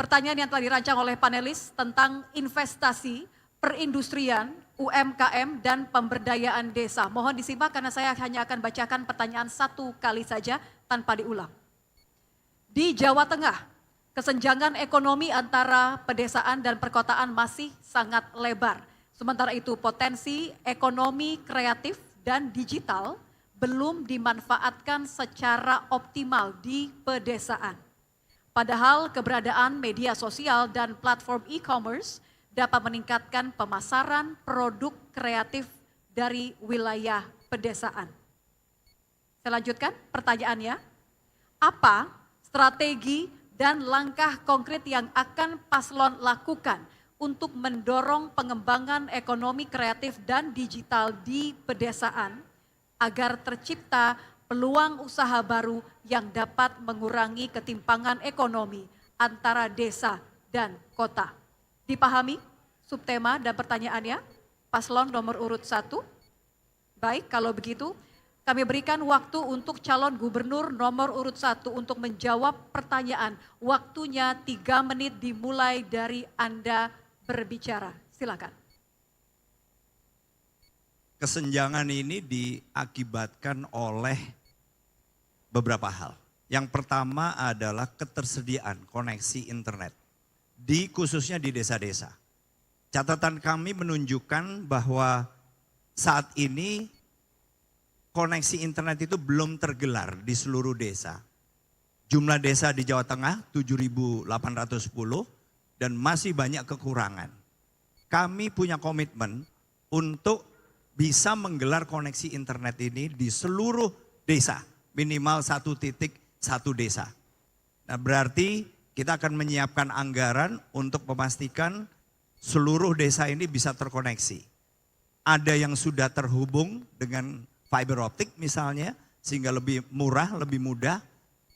pertanyaan yang telah dirancang oleh panelis tentang investasi, perindustrian, UMKM, dan pemberdayaan desa. Mohon disimak karena saya hanya akan bacakan pertanyaan satu kali saja tanpa diulang. Di Jawa Tengah, kesenjangan ekonomi antara pedesaan dan perkotaan masih sangat lebar. Sementara itu potensi ekonomi kreatif dan digital belum dimanfaatkan secara optimal di pedesaan. Padahal keberadaan media sosial dan platform e-commerce dapat meningkatkan pemasaran produk kreatif dari wilayah pedesaan. Saya lanjutkan pertanyaannya, apa strategi dan langkah konkret yang akan paslon lakukan untuk mendorong pengembangan ekonomi kreatif dan digital di pedesaan agar tercipta peluang usaha baru yang dapat mengurangi ketimpangan ekonomi antara desa dan kota. Dipahami subtema dan pertanyaannya? Paslon nomor urut 1. Baik, kalau begitu kami berikan waktu untuk calon gubernur nomor urut 1 untuk menjawab pertanyaan. Waktunya 3 menit dimulai dari Anda berbicara. Silakan. Kesenjangan ini diakibatkan oleh beberapa hal. Yang pertama adalah ketersediaan koneksi internet, khususnya di desa-desa. Catatan kami menunjukkan bahwa saat ini koneksi internet itu belum tergelar di seluruh desa. Jumlah desa di Jawa Tengah 7.810 dan masih banyak kekurangan. Kami punya komitmen untuk bisa menggelar koneksi internet ini di seluruh desa, minimal 1 titik 1 desa. Nah, berarti kita akan menyiapkan anggaran untuk memastikan seluruh desa ini bisa terkoneksi. Ada yang sudah terhubung dengan fiber optik misalnya, sehingga lebih murah, lebih mudah.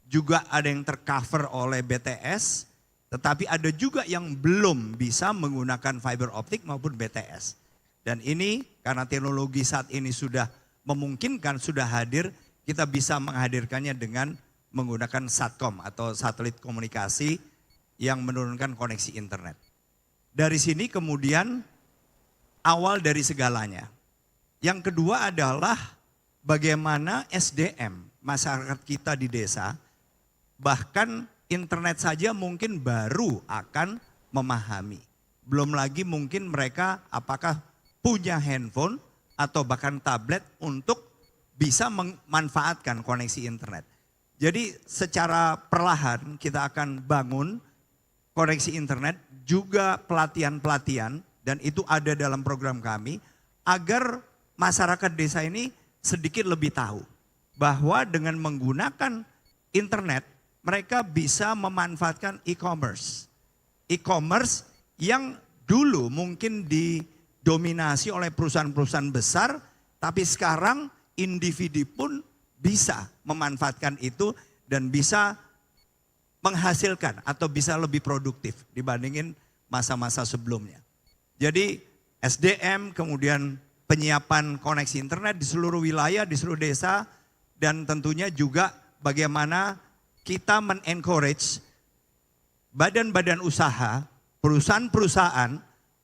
Juga ada yang tercover oleh BTS, tetapi ada juga yang belum bisa menggunakan fiber optik maupun BTS. Dan ini karena teknologi saat ini sudah memungkinkan, sudah hadir, kita bisa menghadirkannya dengan menggunakan Satcom atau satelit komunikasi yang menurunkan koneksi internet. Dari sini kemudian awal dari segalanya. Yang kedua adalah bagaimana SDM masyarakat kita di desa, bahkan internet saja mungkin baru akan memahami. Belum lagi mungkin mereka apakah punya handphone atau bahkan tablet untuk bisa memanfaatkan koneksi internet. Jadi secara perlahan kita akan bangun koneksi internet, juga pelatihan-pelatihan, dan itu ada dalam program kami, agar masyarakat desa ini sedikit lebih tahu bahwa dengan menggunakan internet, mereka bisa memanfaatkan e-commerce. E-commerce yang dulu mungkin didominasi oleh perusahaan-perusahaan besar, tapi sekarang individu pun bisa memanfaatkan itu dan bisa menghasilkan atau bisa lebih produktif dibandingin masa-masa sebelumnya. Jadi SDM, kemudian penyiapan koneksi internet di seluruh wilayah, di seluruh desa, dan tentunya juga bagaimana kita men-encourage badan-badan usaha, perusahaan-perusahaan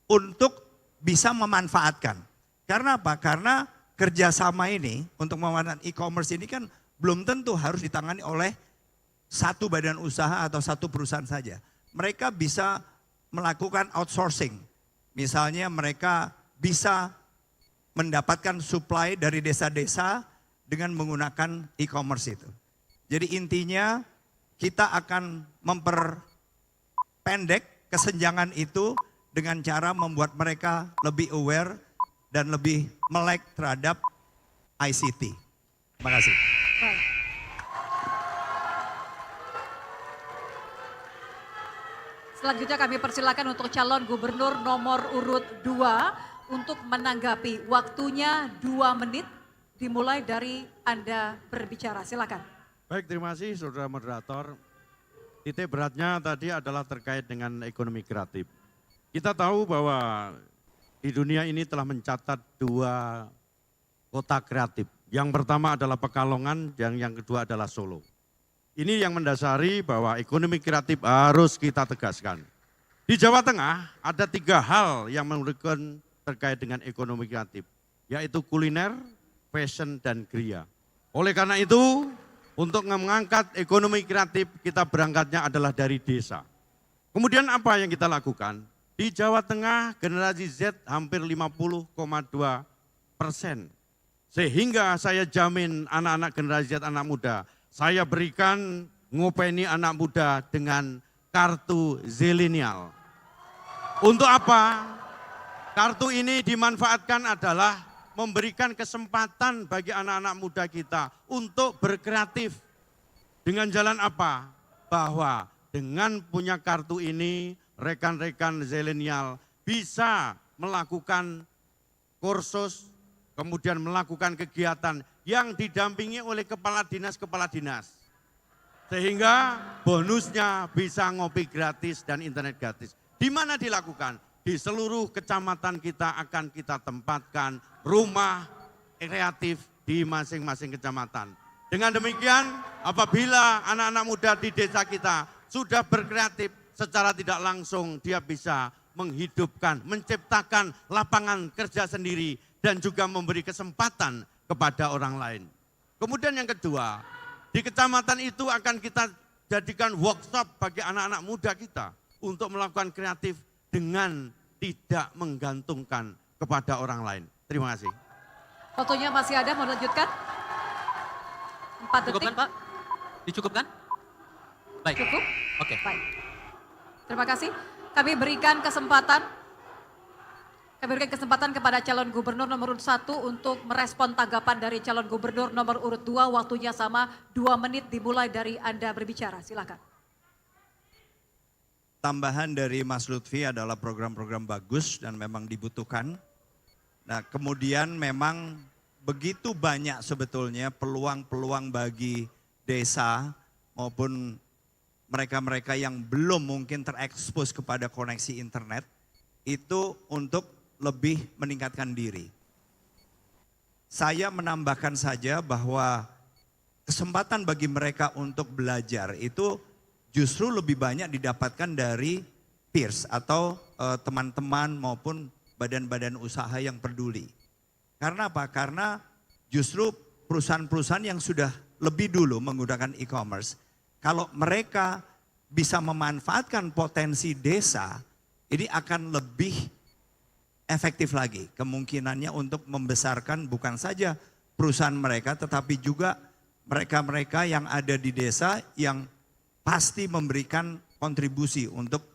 untuk bisa memanfaatkan. Karena apa? Karena kerjasama ini untuk memanfaatkan e-commerce ini kan belum tentu harus ditangani oleh satu badan usaha atau satu perusahaan saja. Mereka bisa melakukan outsourcing. Misalnya mereka bisa mendapatkan supply dari desa-desa dengan menggunakan e-commerce itu. Jadi intinya kita akan memperpendek kesenjangan itu dengan cara membuat mereka lebih aware dan lebih melek terhadap ICT. Terima kasih. Baik. Selanjutnya kami persilakan untuk calon gubernur nomor urut 2 untuk menanggapi. Waktunya 2 menit dimulai dari Anda berbicara. Silakan. Baik, terima kasih saudara moderator. Titik beratnya tadi adalah terkait dengan ekonomi kreatif. Kita tahu bahwa di dunia ini telah mencatat 2 kota kreatif. Yang pertama adalah Pekalongan dan yang kedua adalah Solo. Ini yang mendasari bahwa ekonomi kreatif harus kita tegaskan. Di Jawa Tengah ada 3 hal yang menurutkan terkait dengan ekonomi kreatif, yaitu kuliner, fashion, dan kriya. Oleh karena itu, untuk mengangkat ekonomi kreatif, kita berangkatnya adalah dari desa. Kemudian apa yang kita lakukan? Di Jawa Tengah generasi Z hampir 50,2%. Sehingga saya jamin anak-anak generasi Z, anak muda, saya berikan ngopeni anak muda dengan kartu zilenial. Untuk apa? Kartu ini dimanfaatkan adalah memberikan kesempatan bagi anak-anak muda kita untuk berkreatif. Dengan jalan apa? Bahwa dengan punya kartu ini, rekan-rekan zilenial bisa melakukan kursus, kemudian melakukan kegiatan yang didampingi oleh kepala dinas. Sehingga bonusnya bisa ngopi gratis dan internet gratis. Di mana dilakukan? Di seluruh kecamatan kita akan kita tempatkan rumah kreatif di masing-masing kecamatan. Dengan demikian, apabila anak-anak muda di desa kita sudah berkreatif, secara tidak langsung dia bisa menghidupkan, menciptakan lapangan kerja sendiri dan juga memberi kesempatan kepada orang lain. Kemudian yang kedua, di kecamatan itu akan kita jadikan workshop bagi anak-anak muda kita untuk melakukan kreatif dengan tidak menggantungkan kepada orang lain. Terima kasih. Fotonya masih ada, mau lanjutkan? 4 detik. Cukupkan Pak? Dicukupkan? Baik. Cukup? Oke. Baik. Terima kasih. Kami berikan kesempatan kepada calon gubernur nomor urut 1 untuk merespon tanggapan dari calon gubernur nomor urut 2. Waktunya sama 2 menit dimulai dari Anda berbicara. Silakan. Tambahan dari Mas Lutfi adalah program-program bagus dan memang dibutuhkan. Nah, kemudian memang begitu banyak sebetulnya peluang-peluang bagi desa maupun mereka-mereka yang belum mungkin terekspos kepada koneksi internet itu untuk lebih meningkatkan diri. Saya menambahkan saja bahwa kesempatan bagi mereka untuk belajar itu justru lebih banyak didapatkan dari peers atau teman-teman maupun badan-badan usaha yang peduli. Karena apa? Karena justru perusahaan-perusahaan yang sudah lebih dulu menggunakan e-commerce, kalau mereka bisa memanfaatkan potensi desa, ini akan lebih efektif lagi kemungkinannya untuk membesarkan bukan saja perusahaan mereka, tetapi juga mereka-mereka yang ada di desa yang pasti memberikan kontribusi untuk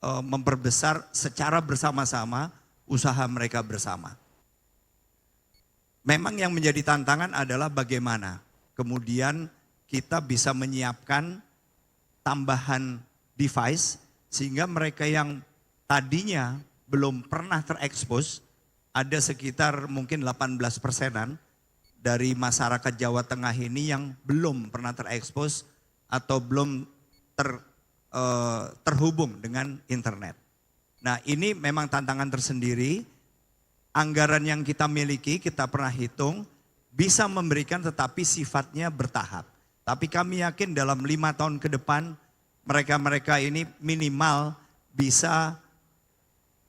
memperbesar secara bersama-sama usaha mereka bersama. Memang yang menjadi tantangan adalah bagaimana kemudian kita bisa menyiapkan tambahan device sehingga mereka yang tadinya belum pernah terekspos, ada sekitar mungkin 18%-an dari masyarakat Jawa Tengah ini yang belum pernah terekspos atau belum terhubung dengan internet. Nah, ini memang tantangan tersendiri. Anggaran yang kita miliki, kita pernah hitung, bisa memberikan tetapi sifatnya bertahap. Tapi kami yakin dalam 5 tahun ke depan, mereka-mereka ini minimal bisa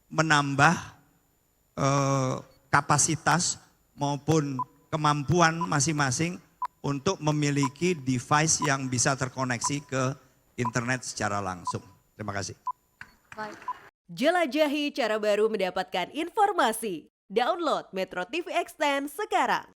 menambah kapasitas maupun kemampuan masing-masing untuk memiliki device yang bisa terkoneksi ke internet secara langsung. Terima kasih. Baik. Jelajahi cara baru mendapatkan informasi. Download Metro TV Extend sekarang.